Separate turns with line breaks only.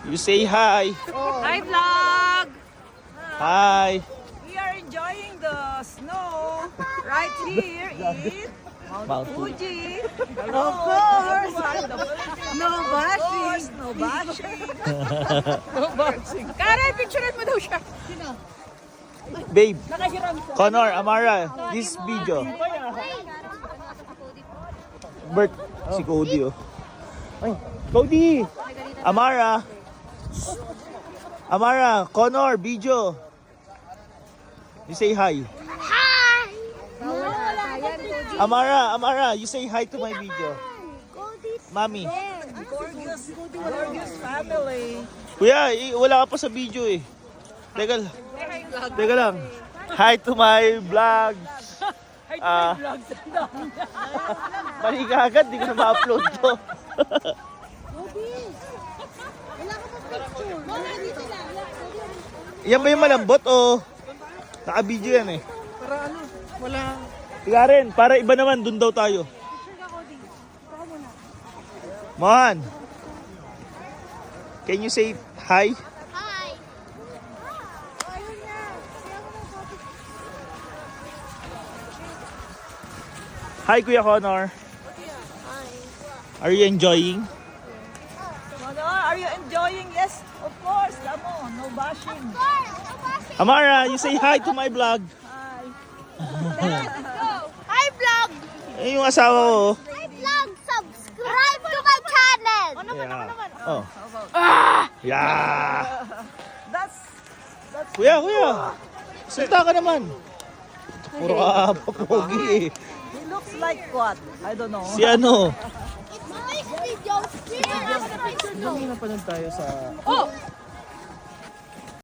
You say hi.
Hi, vlog!
Hi.
We are enjoying the snow right here in Mount Fuji. Of course! No bashing! No bashing! No bashing! Karen, picturean mo daw siya!
Babe. Connor, Amara, this video. Bert, si Cody oh. Ay, Cody! Amara! Amara, Connor, video. You say hi.
Hi!
Amara, you say hi to my video. Mami.
Gorgeous family!
Kuya, wala ka pa sa video eh. Teka lang. Hi to my vlog. Mali ka agad, di ko na ma-upload to. Yan ba yung malambot o naka-video yan eh?
Para ano? Wala.
Tiga rin, para iba naman, dun daw tayo. Mohan, can you say hi?
Hi!
Hi Kuya Connor. Are you enjoying?
Mano, are you enjoying? Yes, of course. Come on, no bashing.
Amara, you say hi to my vlog.
Hi.
Hi, vlog!
Eh, yung asawa ko.
Hi, vlog! Subscribe to my channel!
Yeah. Oh. Yeah.
That's
Kuya. Salita ka naman. Puro ka papogi eh.
he looks like what? I don't know.
Si ano?
Nice video! Here, I'm gonna picture
Napanood tayo sa...
Oh!